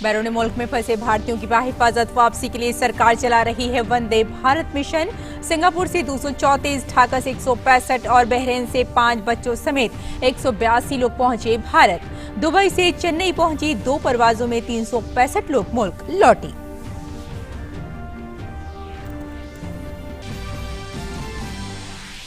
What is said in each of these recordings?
बैरून मुल्क में फंसे भारतीयों की बाहिफाजत वापसी के लिए सरकार चला रही है वंदे भारत मिशन। सिंगापुर से 234, ढाका से 165 और बहरीन से 5 बच्चों समेत 182 लोग पहुंचे भारत। दुबई से चेन्नई पहुंची 2 परवाजों में 365 लोग मुल्क लौटे।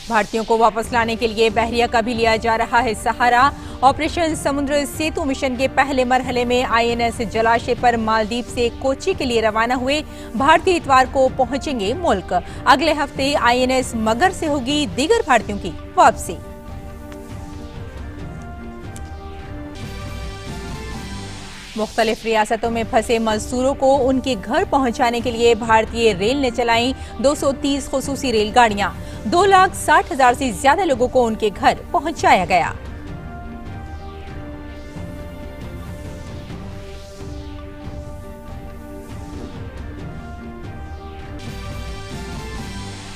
भारतीयों को वापस लाने के लिए बहरिया का भी लिया जा रहा है सहारा। ऑपरेशन समुद्र सेतु मिशन के पहले मरहले में आईएनएस जलाशय पर मालदीव से कोची के लिए रवाना हुए भारतीय इतवार को पहुंचेंगे मुल्क। अगले हफ्ते आईएनएस मगर से होगी दीगर भारतीयों की वापसी। मुख्तलिफ रियासतों में फंसे मजदूरों को उनके घर पहुंचाने के लिए भारतीय रेल ने चलाई 230 खुसूसी रेलगाड़ियां। 2,60,000 से ज्यादा लोगों को उनके घर पहुंचाया गया।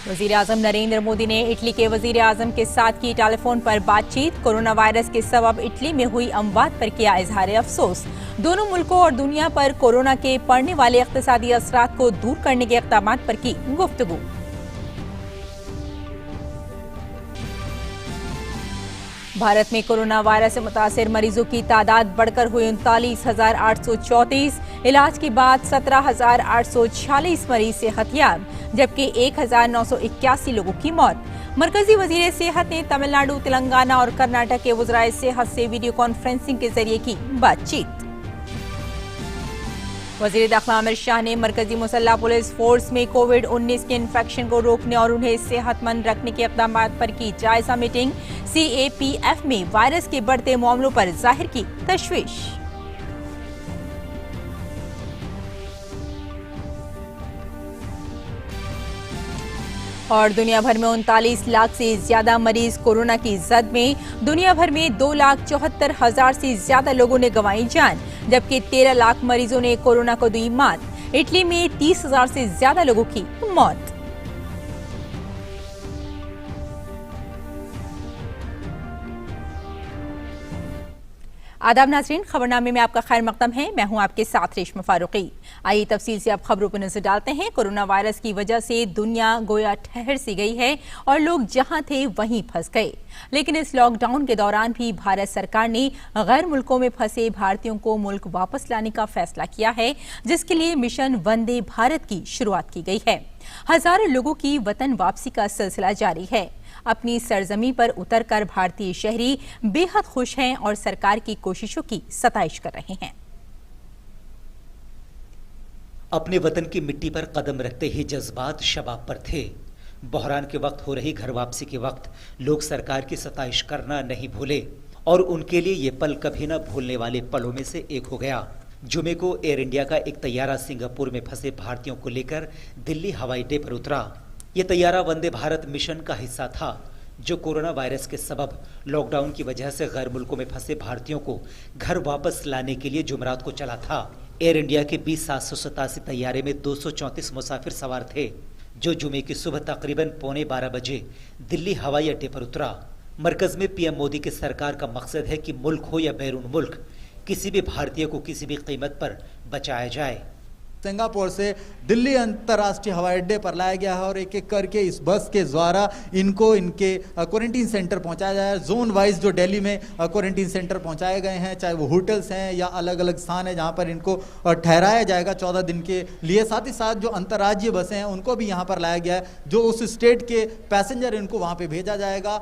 वजीर आजम नरेंद्र मोदी ने इटली के वजीर आजम के साथ की टेलीफोन पर बातचीत। कोरोना वायरस के सबब इटली में हुई अमवात पर किया इजहार अफसोस। दोनों मुल्कों और दुनिया पर कोरोना के पड़ने वाले इक्तिसादी असरात को दूर करने के इक़दामात पर की गुफ्तगू। भारत में कोरोना वायरस से मुतासिर मरीजों की तादाद बढ़कर हुई 39,834। इलाज के बाद 17,846 मरीज सेहतयाब, जबकि 1,981 लोगों की मौत। मरकजी वजीर सेहत ने तमिलनाडु, तेलंगाना और कर्नाटक के वज़राए सेहत से वीडियो कॉन्फ्रेंसिंग के जरिए की बातचीत। वजीर दाखिला आमिर शाह ने मरकजी मुसल्लह पुलिस फोर्स में कोविड-19 के इन्फेक्शन को रोकने और उन्हें सेहतमंद रखने के इक़दामात पर की जायजा मीटिंग। CAPF में वायरस के बढ़ते मामलों पर जाहिर की तशवीश। और दुनिया भर में 39 लाख से ज्यादा मरीज कोरोना की जद में। दुनिया भर में 2,74,000 से ज्यादा लोगों ने गंवाई जान, जबकि 13 लाख मरीजों ने कोरोना को दी मात। इटली में 30,000 से ज्यादा लोगों की मौत। आदाब नाज़रीन, खबरनामे में आपका खैर मकदम है। मैं हूं आपके साथ रेशमा फारूकी। आइए तफसील से आप खबरों पर नजर डालते हैं। कोरोना वायरस की वजह से दुनिया गोया ठहर सी गई है और लोग जहां थे वहीं फंस गए। लेकिन इस लॉकडाउन के दौरान भी भारत सरकार ने गैर मुल्कों में फंसे भारतीयों को मुल्क वापस लाने का फैसला किया है, जिसके लिए मिशन वंदे भारत की शुरुआत की गई है। हजारों लोगों की वतन वापसी का सिलसिला जारी है। अपनी सरजमी पर उतरकर भारतीय शहरी बेहद खुश हैं और सरकार की कोशिशों की सताइश कर रहे हैं। अपने वतन की मिट्टी पर कदम रखते ही जज्बात शबाब पर थे। बहरान के वक्त हो रही घर वापसी के वक्त लोग सरकार की सताइश करना नहीं भूले और उनके लिए ये पल कभी न भूलने वाले पलों में से एक हो गया। जुमे को एयर इंडिया का एक तैयारा सिंगापुर में फंसे भारतीयों को लेकर दिल्ली हवाई अड्डे पर उतरा। ये तैयारा वंदे भारत मिशन का हिस्सा था, जो कोरोना वायरस के सबब लॉकडाउन की वजह से गैर मुल्कों में फंसे भारतीयों को घर वापस लाने के लिए जुमरात को चला था। एयर इंडिया के 20,787 तैयारे में 234 मुसाफिर सवार थे, जो जुमे की सुबह तकरीबन 11:15 बजे दिल्ली हवाई अड्डे पर उतरा। मरकज में पीएम मोदी की सरकार का मकसद है कि मुल्क हो या बैरून मुल्क, किसी भी भारतीय को किसी भी कीमत पर बचाया जाए। सिंगापुर से दिल्ली अंतर्राष्ट्रीय हवाई अड्डे पर लाया गया है और एक एक करके इस बस के द्वारा इनको इनके क्वारंटीन सेंटर पहुंचाया जाए। जोन वाइज जो दिल्ली में क्वारंटीन सेंटर पहुंचाए गए हैं, चाहे वो होटल्स हैं या अलग अलग स्थान है जहां पर इनको ठहराया जाएगा 14 दिन के लिए। साथ ही साथ जो अंतर्राज्यीय बसें हैं उनको भी यहाँ पर लाया गया है, जो उस स्टेट के पैसेंजर इनको वहाँ पर भेजा जाएगा।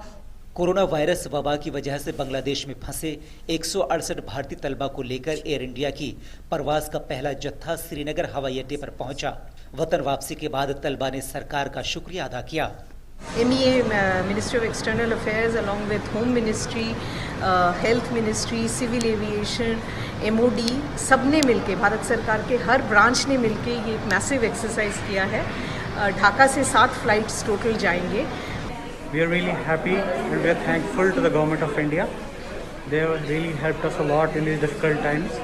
कोरोना वायरस वबा की वजह से बांग्लादेश में फंसे 168 भारतीय तलबा को लेकर एयर इंडिया की परवाज का पहला जत्था श्रीनगर हवाई अड्डे पर पहुंचा। वतन वापसी के बाद तलबा ने सरकार का शुक्रिया अदा किया। MEA, ministry of external affairs, along with home ministry, health ministry, civil aviation, MOD, सब ने मिलकर, भारत सरकार के हर ब्रांच ने मिलकर ये एक मैसिव एक्सरसाइज किया है। ढाका से 7 फ्लाइट्स टोटल जाएंगे। We are really happy and we are thankful to the government of India. They have really helped us a lot in these difficult times,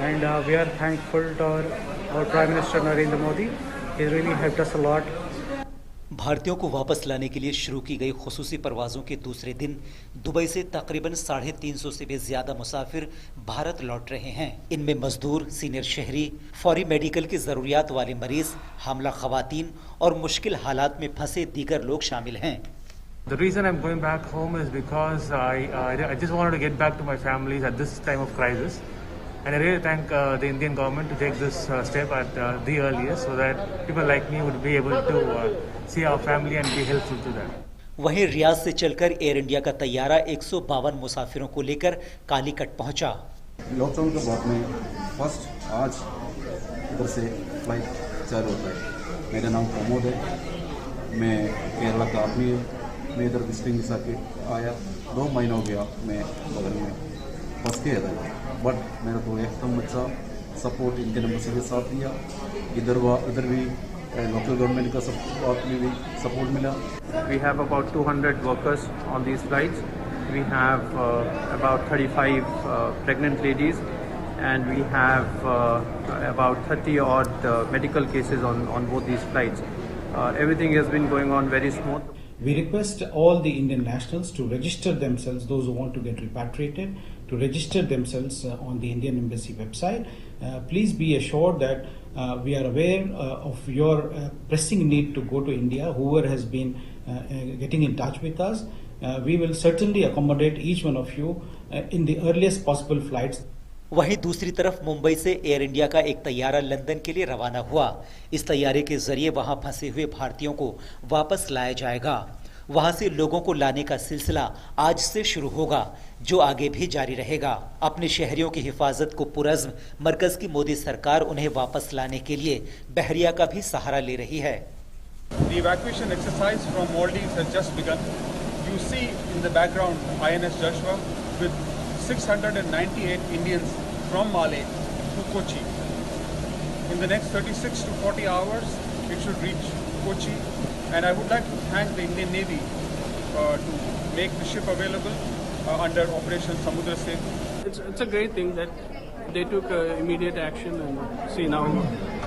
and we are thankful to our Prime Minister Narendra Modi. He really helped us a lot. भारतीयों को वापस लाने के लिए शुरू की गई खुसूसी परवाजों के दूसरे दिन दुबई से तकरीबन 350 से भी ज्यादा मुसाफिर भारत लौट रहे हैं। इनमें मजदूर, सीनियर शहरी, फौरी मेडिकल की जरूरियात वाले मरीज, हामला खवातीन और मुश्किल हालात में फंसे दीगर लोग शामिल हैं। The reason I'm going back home is because I just wanted to get back to my families at this time of crisis. And I really thank the Indian government to take this step at the earliest so that people like me would be able to see our family and be helpful to them. वहीं Riyadh से चलकर air India का तैयारा 152 मुसाफिरों को लेकर कालीकट पहुंचा। Lockdown के बाद में फर्स्ट आज इधर से फ्लाइट चालू होता है। मेरा नाम प्रमोद है, मैं केरला का आदमी हूँ। मैं इधर विजिटिंग वीज़ा के आया, 2 महीना हो गया मैं बगल में फंस के था, बट मेरे को एकदम अच्छा सपोर्ट इंडियन एम्बेसी के साथ दिया। इधर भी लोकल गवर्नमेंट का सपोर्ट मिला। We have about 200 workers on these flights. We have about 35 pregnant ladies, and we have about 30 odd medical cases on both these flights. Everything has been going on very smooth. We request all the Indian nationals to register themselves, those who want to get repatriated, to register themselves on the Indian Embassy website. Please be assured that we are aware of your pressing need to go to India. Whoever has been getting in touch with us, we will certainly accommodate each one of you in the earliest possible flights. वहीं दूसरी तरफ मुंबई से air India का एक तैयारा London के लिए रवाना हुआ। इस तैयारे के जरिए वहां फंसे हुए भारतीयों को वापस लाया जाएगा। वहां से लोगों को लाने का सिलसिला आज से शुरू होगा, जो आगे भी जारी रहेगा। अपने शहरियों की हिफाजत को पुरज़्म मरकज की मोदी सरकार उन्हें वापस लाने के लिए बहरिया का भी सहारा ले रही है। The evacuation exercise from Maldives has just begun. You see in the background INS Joshua with 698 Indians from Malé to Kochi. In the next 36 to 40 hours, it should reach Kochi. And I would like to thank the Indian Navy to make the ship available under Operation Samudra Setu. It's a great thing that they took immediate action, and see now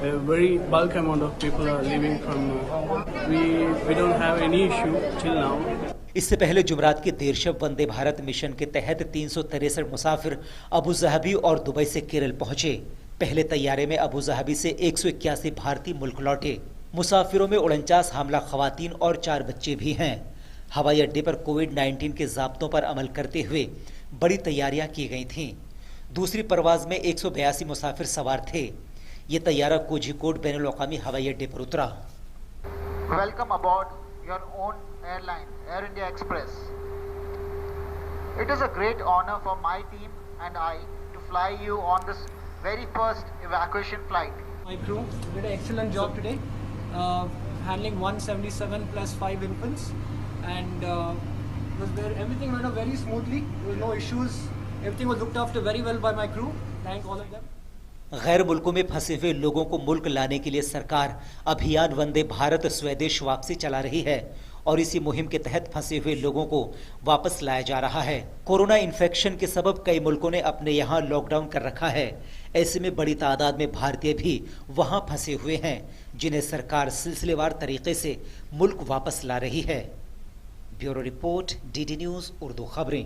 a very bulk amount of people are leaving from. We don't have any issue till now. इससे पहले जुमरात की देर शब Vande Bharat mission के तहत 363 मुसाफिर Abu Dhabi और Dubai से केरल पहुंचे। पहले तैयारे में अबू धाबी से 181 भारतीय मुल्क लौटे। मुसाफिरों में 49 हामला खवातीन और 4 बच्चे भी हैं। हवाई अड्डे पर कोविड-19 के ज़ाब्तों पर अमल करते हुए बड़ी तैयारियां की गई थीं। दूसरी परवाज में 182 मुसाफिर सवार थे। ये तैयारा कोझिकोड बैनुल-अक़वामी हवाई अड्डे पर उतरा। Welcome aboard your own airline, Air India Express. It is a great honor for my team and I to fly you on this very first evacuation flight. My crew did an excellent job today, handling 177 plus 5 infants, and everything went off very smoothly. There were no issues. Everything was looked after very well by my crew. Thank all of them. गैर मुल्कों में फंसे हुए लोगों को मुल्क लाने के लिए सरकार अभियान वंदे भारत स्वदेश वापसी चला रही है और इसी मुहिम के तहत फंसे हुए लोगों को वापस लाया जा रहा है। कोरोना इन्फेक्शन के सबब कई मुल्कों ने अपने यहाँ लॉकडाउन कर रखा है। ऐसे में बड़ी तादाद में भारतीय भी वहाँ फंसे हुए हैं, जिन्हें सरकार सिलसिलेवार तरीके से मुल्क वापस ला रही है। Bureau report, DD news Urdu खबरें।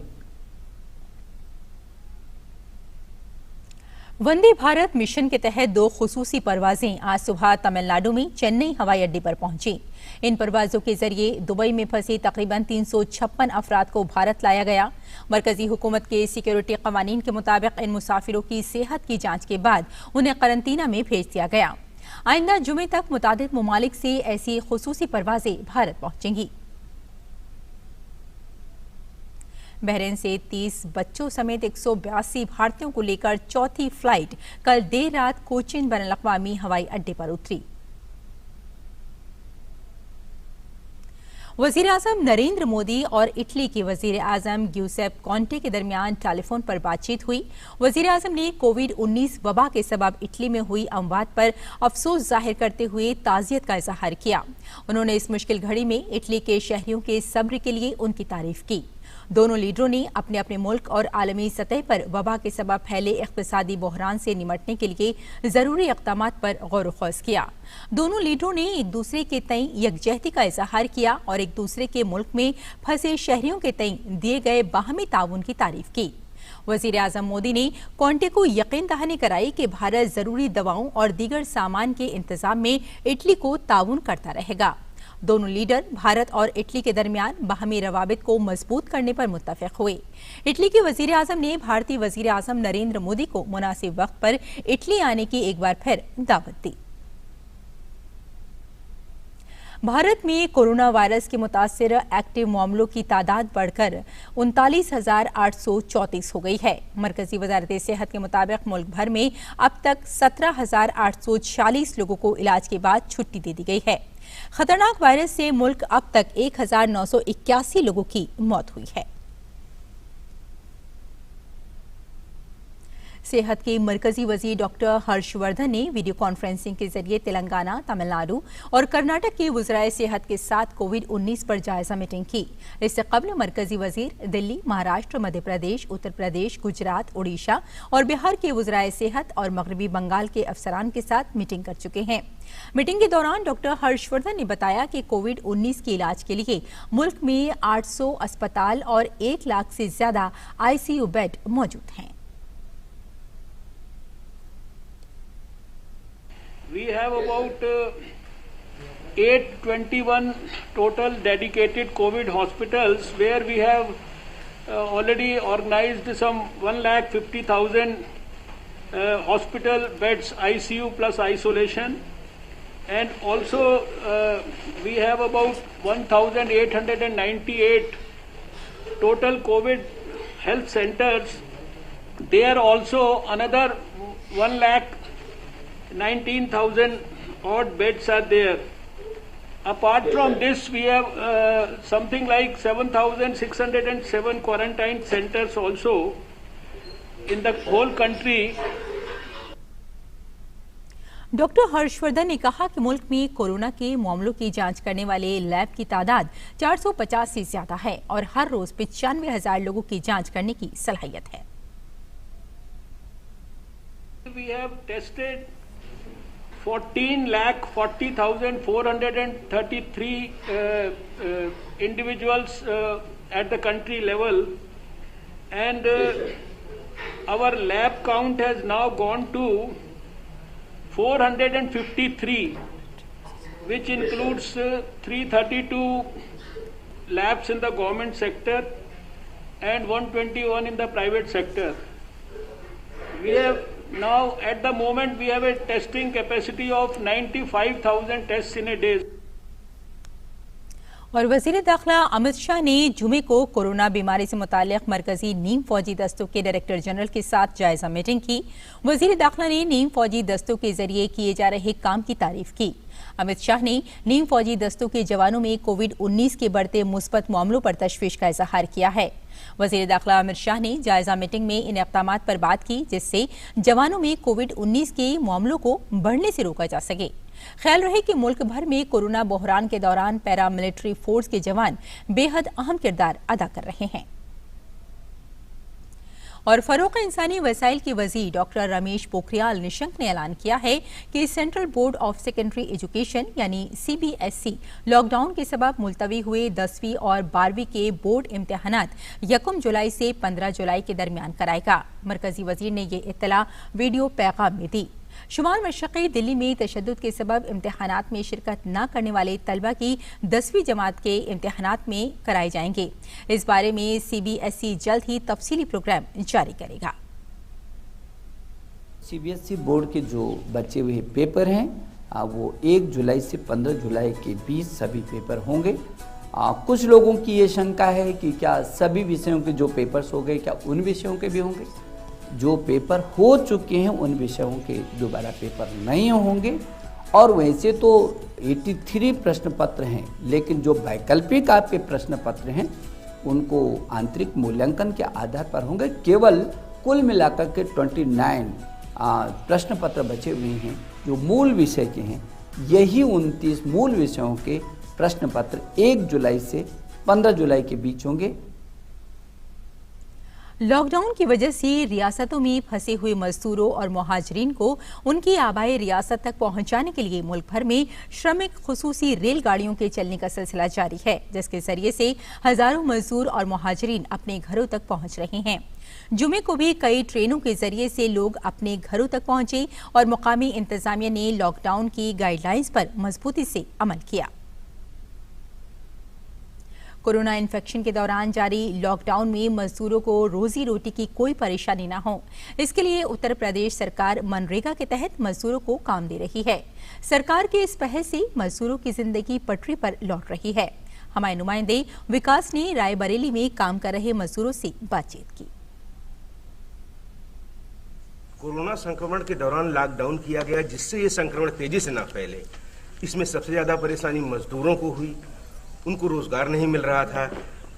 वंदे भारत मिशन के तहत 2 खुसूसी परवाजें आज सुबह तमिलनाडु में चेन्नई हवाई अड्डे पर पहुंची। इन परवाजों के जरिए दुबई में फंसे तकरीबन 356 अफराद को भारत लाया गया। मरकजी हुकूमत के सिक्योरिटी कवानीन के मुताबिक इन मुसाफिरों की सेहत की जांच के बाद उन्हें करंतना में भेज दिया गया। आइंदा जुमे तक मुतादिद ममालिक से ऐसी खुसूसी परवाजें भारत पहुंचेंगी। बहरीन से 30 बच्चों समेत 182 भारतीयों को लेकर चौथी फ्लाइट कल देर रात कोचिन बैनुल-अक़वामी हवाई अड्डे पर उतरी। वजीर आज़म नरेंद्र मोदी और इटली के वजीर आज़म ग्यूसेप कॉन्टे के दरमियान टेलीफोन पर बातचीत हुई। वजीर आज़म ने कोविड-19 वबा के सबब इटली में हुई अमवात पर अफसोस जाहिर करते हुए ताज़ियत का इजहार किया। उन्होंने इस मुश्किल घड़ी में इटली के शहरियों के सब्र के लिए उनकी तारीफ की। दोनों लीडरों ने अपने अपने मुल्क और आलमी सतह पर वबा के सबब फैले इक़्तिसादी बहरान से निमटने के लिए जरूरी इक़दाम पर गौर ख़ौज़ किया। दोनों लीडरों ने एक दूसरे के तई यकजहती का इजहार किया और एक दूसरे के मुल्क में फंसे शहरियों के तई दिए गए बाहमी ताउन की तारीफ की। वज़ीर आज़म मोदी ने कॉन्टे को यकीन दहानी कराई कि भारत जरूरी दवाओं और दीगर सामान के इंतजाम में इटली को ताउन करता रहेगा। दोनों लीडर भारत और इटली के दरमियान बाहमी रवाबित को मजबूत करने पर मुत्तफिक हुए। इटली के वज़ीर आज़म ने भारतीय वज़ीर आज़म नरेंद्र मोदी को मुनासिब वक्त पर इटली आने की एक बार फिर दावत दी। भारत में कोरोना वायरस के मुतासिर एक्टिव मामलों की तादाद बढ़कर 39,834 हो गई है। मरकजी वजारत सेहत के मुताबिक मुल्क भर में अब तक 17,846 लोगों को इलाज के बाद छुट्टी दे दी गई है। खतरनाक वायरस से मुल्क अब तक 1,981 लोगों की मौत हुई है। सेहत के मरकजी वजीर डॉक्टर हर्षवर्धन ने वीडियो कॉन्फ्रेंसिंग के जरिए तेलंगाना, तमिलनाडु और कर्नाटक के वज़राए सेहत के साथ कोविड-19 पर जायजा मीटिंग की। इससे कबल मरकजी वजीर दिल्ली, महाराष्ट्र, मध्य प्रदेश, उत्तर प्रदेश, गुजरात, उड़ीसा और बिहार के वज़राए सेहत और मगरबी बंगाल के अफसरान के साथ मीटिंग कर चुके हैं। मीटिंग के दौरान डॉक्टर हर्षवर्धन ने बताया कि कोविड-19 के इलाज के लिए मुल्क में 800 अस्पताल और 1 लाख से ज्यादा ICU बेड मौजूद हैं। We have about 821 total dedicated COVID hospitals, where we have already organized some 1,50,000 hospital beds, ICU plus isolation, and also we have about 1,898 total COVID health centers. There also another 1,19,000 odd beds are there. Apart from this, we have something like 7,607 quarantine centers also in the whole country. Doctor Harshvardhan ने कहा कि मुल्क में corona के मामलों की जांच करने वाले लैब की तादाद 450 से ज्यादा है और हर रोज 95,000 लोगों की जांच करने की सलाहियत है। We have tested 14,40,433 individuals at the country level, and our lab count has now gone to 453, which includes 332 labs in the government sector and 121 in the private sector. We have now, at the moment, we have a testing capacity of 95,000 tests in a day. और वजीर दाखिला अमित शाह ने जुमे को corona बीमारी से मुताल्लिक मरकजी नीम फौजी दस्तों के डायरेक्टर जनरल के साथ जायजा मीटिंग की। वजीर दाखिला ने नीम फौजी दस्तों के जरिए किए जा रहे काम की तारीफ की। अमित शाह ने नीम फौजी दस्तों के जवानों में कोविड-19 के बढ़ते मुस्बत मामलों पर तशवीश का इजहार किया है। वजीर दाखिला अमित शाह ने जायजा मीटिंग में इन इक़दामात पर बात की जिससे जवानों में कोविड-19 के मामलों को बढ़ने से रोका जा सके। ख्याल रहे कि मुल्क भर में कोरोना बहरान के दौरान पैरामिलिट्री फोर्स के जवान बेहद अहम किरदार अदा कर रहे हैं। और फरोग़ इंसानी वसाइल के वज़ीर डॉक्टर रमेश पोखरियाल निशंक ने ऐलान किया है कि central board of secondary education यानी CBSE लॉकडाउन के सबब मुलतवी हुए 10वीं और 12वीं के बोर्ड इम्तिहानात 1 जुलाई से 15 जुलाई के दरमियान कराएगा। मरकजी वज़ीर ने ये इत्तला वीडियो पैगाम में दी। शुमाल मशरक़ी दिल्ली में तशद्दुद के सबब इम्तिहानात में शिरकत न करने वाले तलबा की 10वीं जमात के इम्तिहानात में कराए जाएंगे। इस बारे में CBSE जल्द ही तफसीली प्रोग्राम जारी करेगा। CBSE बोर्ड के जो बचे हुए पेपर हैं वो 1 जुलाई से 15 जुलाई के बीच सभी पेपर होंगे। कुछ लोगों की ये शंका है कि क्या सभी विषयों के जो पेपर्स हो गए क्या उन विषयों के भी होंगे। जो पेपर हो चुके हैं उन विषयों के दोबारा पेपर नहीं होंगे। और वैसे तो 83 प्रश्न पत्र हैं, लेकिन जो वैकल्पिक आपके प्रश्न पत्र हैं उनको आंतरिक मूल्यांकन के आधार पर होंगे। केवल कुल मिलाकर के 29 प्रश्न पत्र बचे हुए हैं जो मूल विषय के हैं। यही 29 मूल विषयों के प्रश्न पत्र 1 जुलाई से 15 जुलाई के बीच होंगे। लॉकडाउन की वजह से रियासतों में फंसे हुए मजदूरों और मुहाजिरीन को उनकी आबाई रियासत तक पहुंचाने के लिए मुल्क भर में श्रमिक खुसूसी रेलगाड़ियों के चलने का सिलसिला जारी है, जिसके जरिए से हजारों मजदूर और मुहाजिरीन अपने घरों तक पहुंच रहे हैं। जुमे को भी कई ट्रेनों के जरिए से लोग अपने घरों तक पहुंचे और मुकामी इंतजामिया ने लॉकडाउन की गाइडलाइंस पर मजबूती से अमल किया। कोरोना इन्फेक्शन के दौरान जारी लॉकडाउन में मजदूरों को रोजी रोटी की कोई परेशानी न हो, इसके लिए उत्तर प्रदेश सरकार मनरेगा के तहत मजदूरों को काम दे रही है। सरकार की इस पहल से मजदूरों की जिंदगी पटरी पर लौट रही है। हमारे नुमाइंदे विकास ने रायबरेली में काम कर रहे मजदूरों से बातचीत की। कोरोना संक्रमण के दौरान लॉकडाउन किया गया, जिससे ये संक्रमण तेजी से न फैले। इसमें सबसे ज्यादा परेशानी मजदूरों को हुई, उनको रोजगार नहीं मिल रहा था,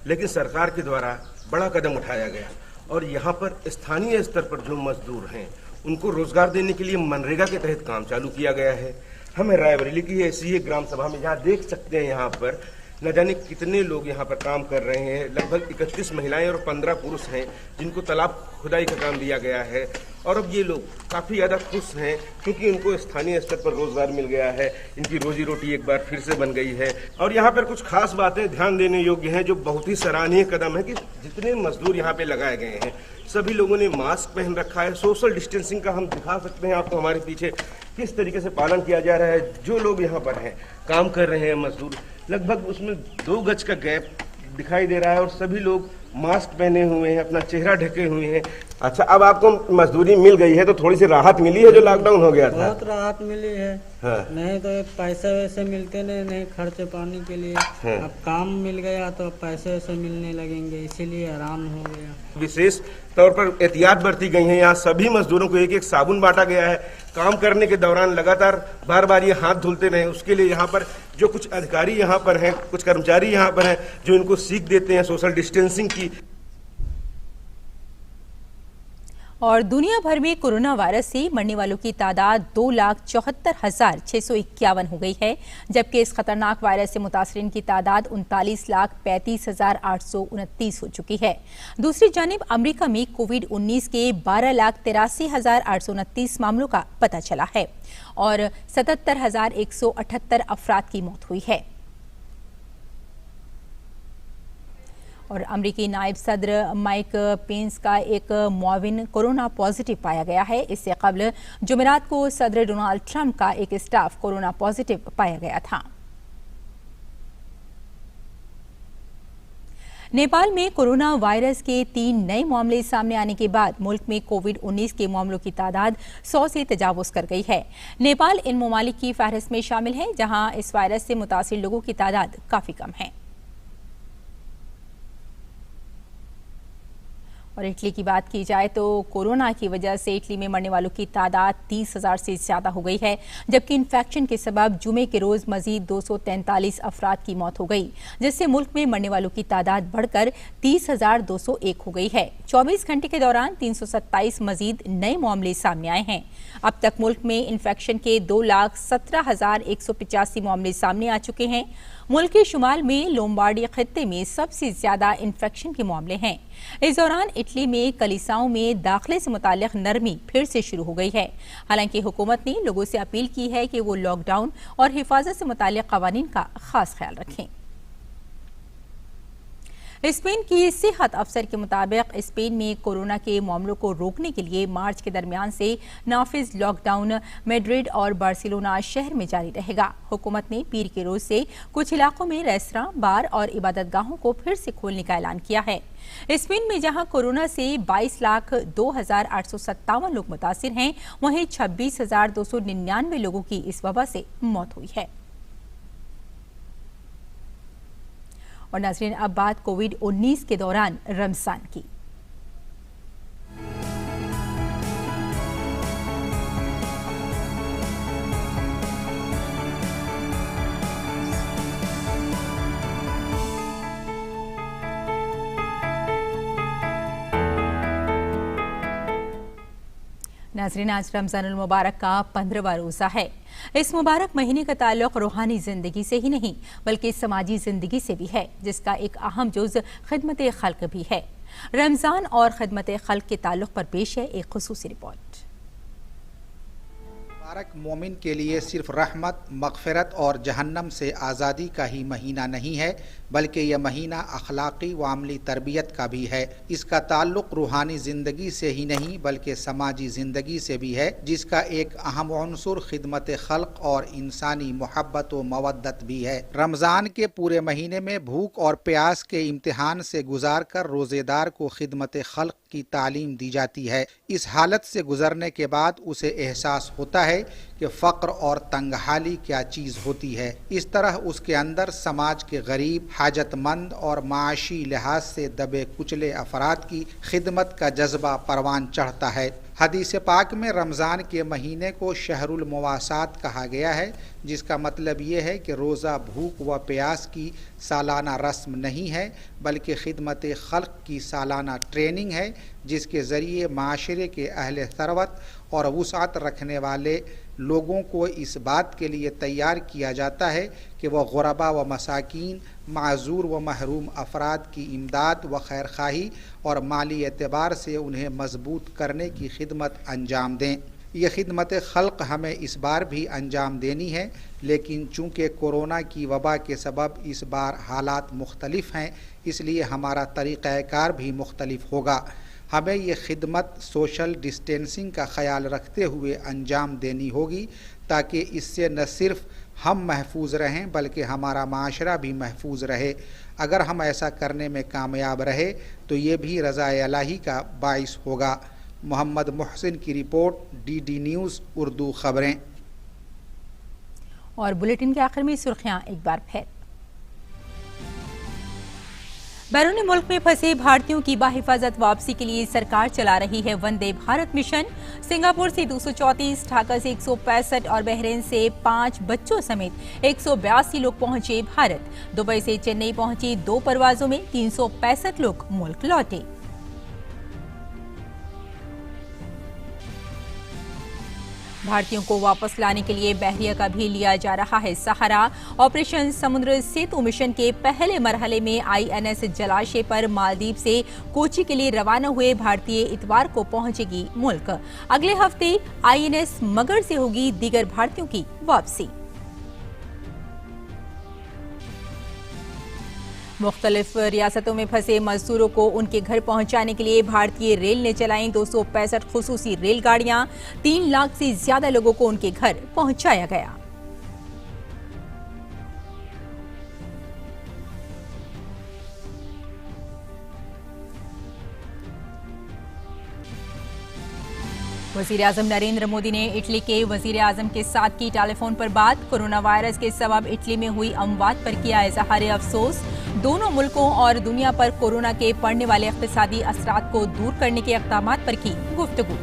लेकिन सरकार के द्वारा बड़ा कदम उठाया गया और यहाँ पर स्थानीय स्तर पर जो मजदूर हैं उनको रोजगार देने के लिए मनरेगा के तहत काम चालू किया गया है। हमें रायबरेली की ऐसी ही ग्राम सभा में जहाँ देख सकते हैं, यहाँ पर न जाने कितने लोग यहाँ पर काम कर रहे हैं। लगभग 31 महिलाएं और 15 पुरुष हैं जिनको तालाब खुदाई का काम दिया गया है और अब ये लोग काफ़ी ज़्यादा खुश हैं क्योंकि उनको स्थानीय स्तर पर रोजगार मिल गया है। इनकी रोजी रोटी एक बार फिर से बन गई है। और यहाँ पर कुछ खास बातें ध्यान देने योग्य हैं, जो बहुत ही सराहनीय कदम है कि जितने मजदूर यहाँ पे लगाए गए हैं सभी लोगों ने मास्क पहन रखा है। सोशल डिस्टेंसिंग का हम दिखा सकते हैं आपको हमारे पीछे किस तरीके से पालन किया जा रहा है। जो लोग यहाँ पर हैं काम कर रहे हैं मजदूर, लगभग उसमें 2 गज का गैप दिखाई दे रहा है और सभी लोग मास्क पहने हुए हैं, अपना चेहरा ढके हुए हैं। अच्छा, अब आपको मजदूरी मिल गई है तो थोड़ी सी राहत मिली है जो लॉकडाउन हो गया था? बहुत राहत मिली है। हाँ। नहीं तो पैसे वैसे मिलते नहीं खर्चे पानी के लिए। हाँ। अब काम मिल गया तो पैसे वैसे मिलने लगेंगे, इसीलिए आराम हो गया। विशेष तौर पर एहतियात बरती गई है। यहाँ सभी मजदूरों को 1-1 साबुन बांटा गया है। काम करने के दौरान लगातार बार ये हाथ धुलते रहे, उसके लिए यहाँ पर जो कुछ अधिकारी यहाँ पर हैं, कुछ कर्मचारी यहाँ पर हैं जो इनको सीख देते हैं सोशल डिस्टेंसिंग की। और दुनिया भर में कोरोना वायरस से मरने वालों की तादाद 2,74,651 हो गई है, जबकि इस खतरनाक वायरस से मुतासरीन की तादाद 39,35,829 हो चुकी है। दूसरी जानिब अमेरिका में कोविड-19 के 12,83,829 मामलों का पता चला है और 77,178 अफराद की मौत हुई है। और अमरीकी नायब सदर माइक पेंस का एक मुआविन कोरोना पॉजिटिव पाया गया है। इससे कबल जुमेरात को सदर डोनाल्ड ट्रंप का एक स्टाफ कोरोना पॉजिटिव पाया गया था। नेपाल में कोरोना वायरस के 3 नए मामले सामने आने के बाद मुल्क में कोविड-19 के मामलों की तादाद 100 से तजावुज कर गई है। नेपाल इन ममालिक की फहरिस्त में शामिल है जहां इस वायरस से मुतासिर लोगों की तादाद काफी कम है। और इटली की बात की जाए तो कोरोना की वजह से इटली में मरने वालों की तादाद 30,000 से ज्यादा हो गई है, जबकि इन्फेक्शन के सबब जुमे के रोज मजीद 243 अफराद की मौत हो गई, जिससे मुल्क में मरने वालों की तादाद बढ़कर 30,201 हो गई है। 24 घंटे के दौरान 327 मजीद नए मामले सामने आए हैं। अब तक मुल्क में इन्फेक्शन के 2,17,185 मामले सामने आ चुके हैं। मुल्क के शुमाल में लोम्बार्डी खित्ते में सबसे ज्यादा इन्फेक्शन के मामले हैं। इस दौरान इटली में कलीसियाओं में दाखिले से मुताल्लिक नरमी फिर से शुरू हो गई है। हालांकि हुकूमत ने लोगों से अपील की है कि वो लॉकडाउन और हिफाजत से मुताल्लिक कवानीन का खास ख्याल रखें। स्पेन की सेहत अफसर के मुताबिक स्पेन में कोरोना के मामलों को रोकने के लिए मार्च के दरमियान से नाफिज लॉकडाउन मैड्रिड और बार्सिलोना शहर में जारी रहेगा। हुकूमत ने पीर के रोज से कुछ इलाकों में रेस्तरां, बार और इबादतगाहों को फिर से खोलने का ऐलान किया है। स्पेन में जहां कोरोना से 22,02,857 लोग मुतासिर हैं, वहीं 26,299 लोगों की इस वबा से मौत हुई है। और नाज़रीन, अब बात कोविड-19 के दौरान रमजान की। नाज़रीन, आज रमज़ानुल मुबारक का 15वां रोज़ा है। इस मुबारक महीने का ताल्लुक रूहानी ज़िंदगी से ही नहीं बल्कि समाजी ज़िंदगी से भी है, जिसका एक अहम जुज़ खिदमत खल्क भी है। रमजान और खिदमत खल्क के ताल्लुक पर पेश है एक खुसूसी रिपोर्ट। मुबारक मोमिन के लिए सिर्फ रहमत, मगफिरत और जहन्नम से आज़ादी का ही महीना नहीं है, बल्कि यह महीना अखलाकी व अमली तरबियत का भी है। इसका ताल्लुक रूहानी ज़िंदगी से ही नहीं बल्कि समाजी ज़िंदगी से भी है, जिसका एक अहम उन्सुर खिदमत खल्क और इंसानी मोहब्बत व मवद्दत भी है। रमज़ान के पूरे महीने में भूख और प्यास के इम्तिहान से गुजार कर रोज़ेदार को खिदमत खल्क की तालीम दी जाती है। इस हालत से गुजरने के बाद उसे एहसास होता है कि फ़क्र और तंगहाली क्या चीज़ होती है। इस तरह उसके अंदर समाज के गरीब, हाजतमंद और माशी लिहाज से दबे कुचले अफराद की खिदमत का जज्बा परवान चढ़ता है। हदीस पाक में रमज़ान के महीने को शहरुल मुवासात कहा गया है, जिसका मतलब ये है कि रोज़ा भूख व प्यास की सालाना रस्म नहीं है बल्कि खिदमत खल्क की सालाना ट्रेनिंग है, जिसके ज़रिए माशरे के अहले सरवत और वुसात रखने वाले लोगों को इस बात के लिए तैयार किया जाता है कि वह गुरबा व मसाकीन, माजूर व महरूम अफराद की इमदाद व खैरखाही और माली एतबार से उन्हें मजबूत करने की खिदमत अंजाम दें। ये खिदमत खल्क हमें इस बार भी अंजाम देनी है, लेकिन चूँकि कोरोना की वबा के सबब इस बार हालात मुख्तलिफ हैं, इसलिए हमारा तरीक़ाकार भी मुख्तलिफ होगा। हमें ये खिदमत सोशल डिस्टेंसिंग का ख्याल रखते हुए अंजाम देनी होगी, ताकि इससे न सिर्फ हम महफूज रहें बल्कि हमारा माशरा भी महफूज रहे। अगर हम ऐसा करने में कामयाब रहे तो ये भी रज़ा इलाही का बाइस होगा। मोहम्मद मोहसिन की रिपोर्ट, DD न्यूज़ उर्दू खबरें। और बुलेटिन के आखिर में सुर्खियां एक बार फिर। बैरूनी मुल्क में फंसे भारतीयों की बाहिफाजत वापसी के लिए सरकार चला रही है वंदे भारत मिशन। सिंगापुर से 234, ढाका से 165 और बहरीन से 5 बच्चों समेत 182 लोग पहुंचे भारत। दुबई से चेन्नई पहुंची 2 परवाजों में 365 लोग मुल्क लौटे। भारतीयों को वापस लाने के लिए बहरिया का भी लिया जा रहा है सहारा। ऑपरेशन समुद्र सेतु मिशन के पहले मरहले में INS जलाशय पर मालदीव से कोची के लिए रवाना हुए भारतीय इतवार को पहुंचेगी मुल्क। अगले हफ्ते INS मगर से होगी दीगर भारतीयों की वापसी। मुख्तलिफ रियासतों में फंसे मजदूरों को उनके घर पहुंचाने के लिए भारतीय रेल ने चलाई 265 खुसूसी रेलगाड़ियां। 3 लाख से ज्यादा लोगों को उनके घर पहुंचाया गया। वज़ीर-ए-आज़म नरेंद्र मोदी ने इटली के वज़ीर-ए-आज़म के साथ की टेलीफोन पर बात। कोरोना वायरस के सबब इटली में हुई अमवात पर किया इज़हार अफसोस। दोनों मुल्कों और दुनिया पर कोरोना के पड़ने वाले इक़्तिसादी असरात को दूर करने के इक़दामात पर की गुफ्तगू।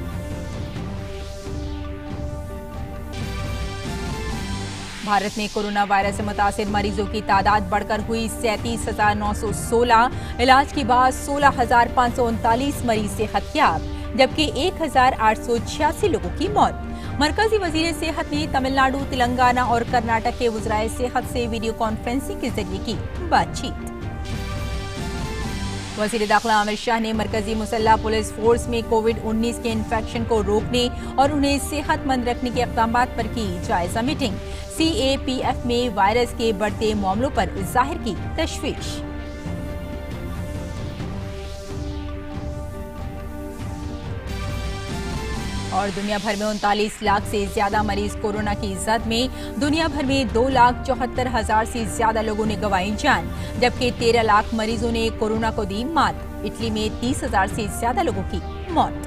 भारत में कोरोना वायरस से मुतासिर मरीजों की तादाद बढ़कर हुई 37,916। इलाज के बाद 16,539 मरीज सेहतयाब, जबकि 1,886 लोगों की मौत। मरकजी वजीर सेहत ने तमिलनाडु, तेलंगाना और कर्नाटक के वज़राए सेहत से वीडियो कॉन्फ्रेंसिंग के जरिए की बातचीत। वज़ीर दाखिला अमित शाह ने मरकजी मुसल्लह पुलिस फोर्स में कोविड-19 के इन्फेक्शन को रोकने और उन्हें सेहतमंद रखने के इक़दामात पर की जायजा मीटिंग। CAPF में वायरस के बढ़ते मामलों पर जाहिर की तशवीश। और दुनिया भर में 39 लाख से ज्यादा मरीज कोरोना की जद में। दुनिया भर में 2,74,000 से ज्यादा लोगों ने गंवाई जान, जबकि 13 लाख मरीजों ने कोरोना को दी मात। इटली में 30,000 से ज्यादा लोगों की मौत।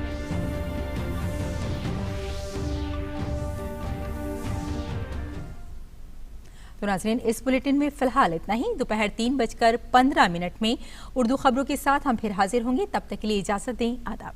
तो नाज़रीन, इस बुलेटिन में फिलहाल इतना ही। दोपहर 3:15 में उर्दू खबरों के साथ हम फिर हाजिर होंगे। तब तक के लिए इजाजत दें। आदाब।